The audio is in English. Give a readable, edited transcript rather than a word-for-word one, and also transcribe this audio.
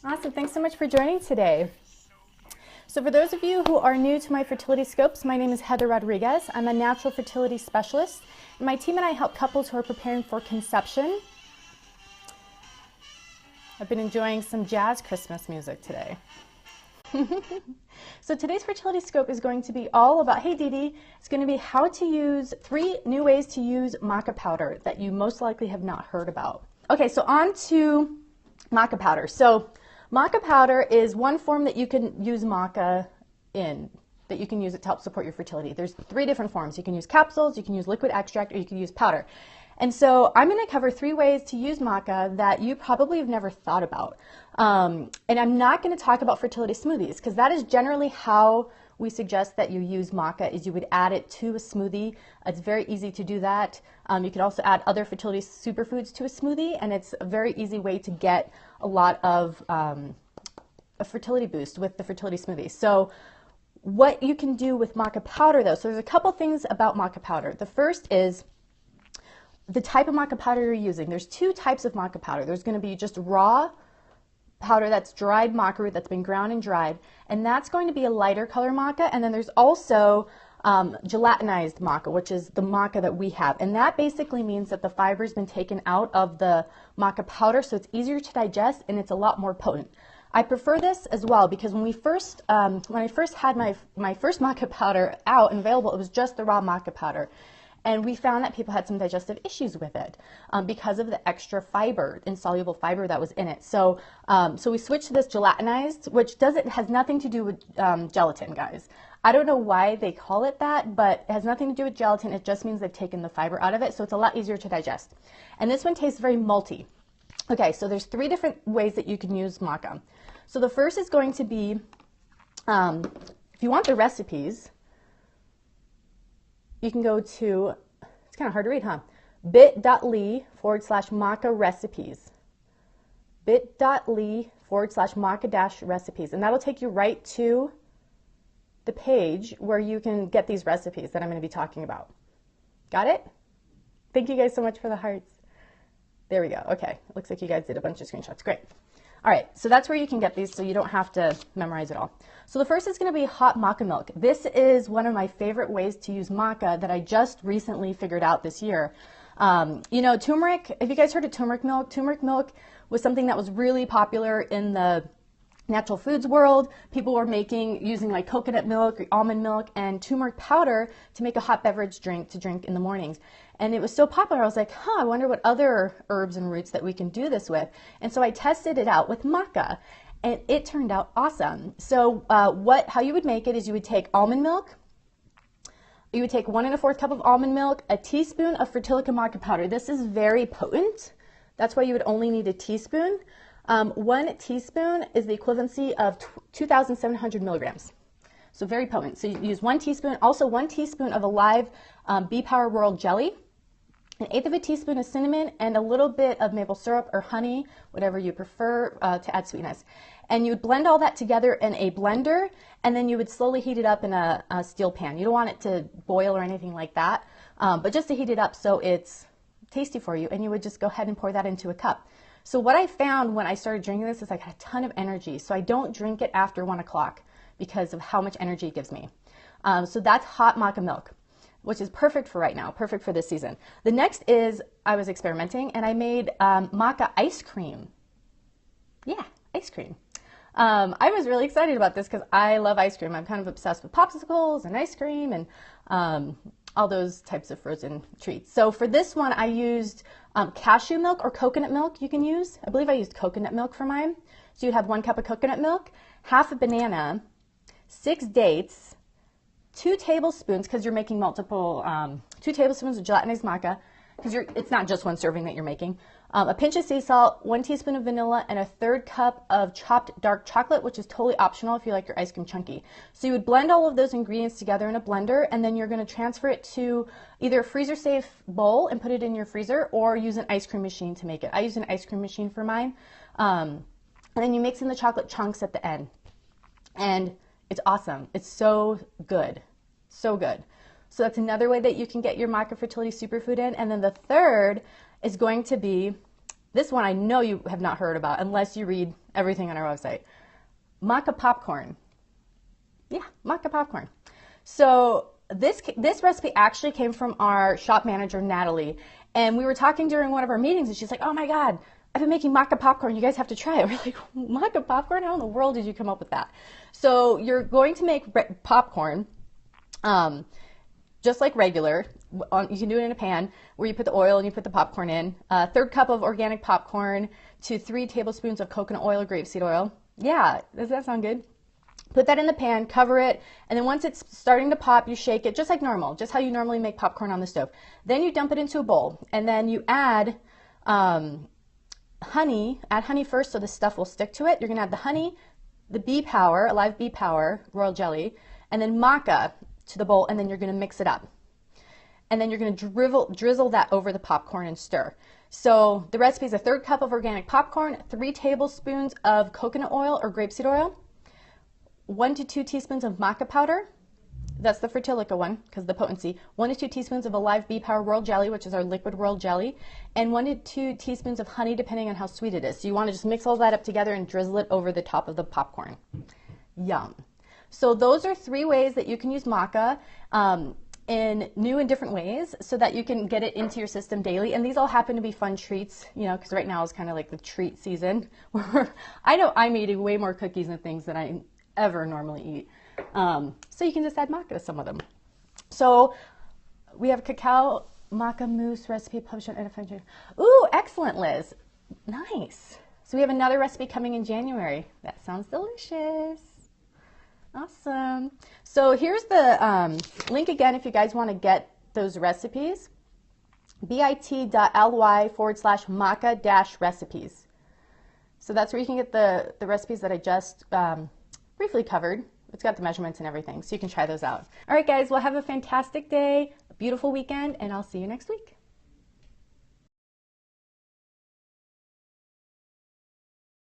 Awesome. Thanks so much for joining today. So for those of you who are new to my fertility scopes, my name is Heather Rodriguez. I'm a natural fertility specialist, and my team and I help couples who are preparing for conception. I've been enjoying some jazz Christmas music today. So today's fertility scope is going to be all about, hey Dee Dee, it's going to be how to use 3 new ways to use Maca Powder that you most likely have not heard about. Okay, so on to Maca Powder. So Maca Powder is one form that you can use maca in, that you can use it to help support your fertility. There's 3 different forms. You can use capsules, you can use liquid extract, or you can use powder. And so I'm going to cover 3 ways to use maca that you probably have never thought about. And I'm not going to talk about fertility smoothies, because that is generally how we suggest that you use maca, is you would add it to a smoothie. It's very easy to do that. You can also add other fertility superfoods to a smoothie, and it's a very easy way to get a lot of a fertility boost with the fertility smoothie. So what you can do with maca powder though, so there's a couple things about maca powder. The first is the type of maca powder you're using. There's 2 types of maca powder. There's going to be just raw powder, that's dried maca root that's been ground and dried, and that's going to be a lighter color maca. And then there's also gelatinized maca, which is the maca that we have, and that basically means that the fiber's been taken out of the maca powder, so it's easier to digest and it's a lot more potent. I prefer this as well because when I first had my first maca powder out and available, it was just the raw maca powder. And we found that people had some digestive issues with it because of the extra fiber, insoluble fiber that was in it. So, so we switched to this gelatinized, which has nothing to do with gelatin, guys. I don't know why they call it that, but it has nothing to do with gelatin. It just means they've taken the fiber out of it, so it's a lot easier to digest. And this one tastes very malty. Okay, so there's 3 different ways that you can use maca. So the first is going to be, if you want the recipes, you can go to, it's kind of hard to read, huh? bit.ly/maca recipes. bit.ly/maca-recipes. And that'll take you right to the page where you can get these recipes that I'm going to be talking about. Got it? Thank you guys so much for the hearts. There we go. Okay. It looks like you guys did a bunch of screenshots. Great. All right, so that's where you can get these, so you don't have to memorize it all. So the first is going to be hot maca milk. This is one of my favorite ways to use maca that I just recently figured out this year. You know, turmeric, have you guys heard of turmeric milk? Turmeric milk was something that was really popular in the natural foods world. People were using like coconut milk or almond milk and turmeric powder to make a hot beverage drink to drink in the mornings. And it was so popular, I was like, I wonder what other herbs and roots that we can do this with. And so I tested it out with maca, and it turned out awesome. So how you would make it is you would take almond milk, you would take 1 1/4 cup of almond milk, a teaspoon of Fertility maca powder. This is very potent. That's why you would only need a teaspoon. 1 teaspoon is the equivalency of 2,700 milligrams. So very potent. So you use 1 teaspoon, also 1 teaspoon of a live Bee Power World jelly, 1/8 of a teaspoon of cinnamon, and a little bit of maple syrup or honey, whatever you prefer to add sweetness. And you would blend all that together in a blender, and then you would slowly heat it up in a steel pan. You don't want it to boil or anything like that, but just to heat it up so it's tasty for you, and you would just go ahead and pour that into a cup. So what I found when I started drinking this is I got a ton of energy, so I don't drink it after 1 o'clock because of how much energy it gives me. So that's hot maca milk, which is perfect for right now, perfect for this season. The next is, I was experimenting and I made maca ice cream. Yeah, ice cream. I was really excited about this because I love ice cream. I'm kind of obsessed with popsicles and ice cream and all those types of frozen treats. So for this one, I used cashew milk or coconut milk you can use. I believe I used coconut milk for mine. So you have 1 cup of coconut milk, half a banana, 6 dates, 2 tablespoons, because you're making multiple, 2 tablespoons of gelatinized maca, because it's not just 1 serving that you're making, a pinch of sea salt, 1 teaspoon of vanilla, and a 1/3 cup of chopped dark chocolate, which is totally optional if you like your ice cream chunky. So you would blend all of those ingredients together in a blender, and then you're going to transfer it to either a freezer-safe bowl and put it in your freezer, or use an ice cream machine to make it. I use an ice cream machine for mine. And then you mix in the chocolate chunks at the end. And it's awesome. It's so good. So good. So that's another way that you can get your maca fertility superfood in. And then the third is going to be This one I know you have not heard about unless you read everything on our website. Maca popcorn. Yeah, maca popcorn. So this recipe actually came from our shop manager, Natalie. And we were talking during one of our meetings and she's like, oh my God, I've been making maca popcorn. You guys have to try it. We're like, maca popcorn? How in the world did you come up with that? So you're going to make popcorn just like regular. You can do it in a pan where you put the oil and you put the popcorn in. 1/3 cup of organic popcorn to 3 tablespoons of coconut oil or grapeseed oil. Yeah, does that sound good? Put that in the pan, cover it, and then once it's starting to pop, you shake it just like normal, just how you normally make popcorn on the stove. Then you dump it into a bowl, and then you add honey. Add honey first so the stuff will stick to it. You're going to add the honey, the bee power, alive bee power, royal jelly, and then maca to the bowl, and then you're going to mix it up. And then you're going to drizzle that over the popcorn and stir. So the recipe is 1/3 cup of organic popcorn, 3 tablespoons of coconut oil or grapeseed oil, 1 to 2 teaspoons of maca powder. That's the Fertility one because the potency. 1 to 2 teaspoons of alive bee power royal jelly, which is our liquid royal jelly, and 1 to 2 teaspoons of honey, depending on how sweet it is. So you want to just mix all that up together and drizzle it over the top of the popcorn. Yum. So those are 3 ways that you can use maca in new and different ways so that you can get it into your system daily. And these all happen to be fun treats, you know, because right now is kind of like the treat season. I know I'm eating way more cookies and things than I ever normally eat. So you can just add maca to some of them. So we have cacao maca mousse recipe published on Edifying. Ooh, excellent, Liz. Nice. So we have another recipe coming in January. That sounds delicious. Awesome. So here's the link again if you guys want to get those recipes. bit.ly/maca-recipes. So that's where you can get the recipes that I just briefly covered. It's got the measurements and everything, so you can try those out. All right, guys, well, have a fantastic day, a beautiful weekend, and I'll see you next week.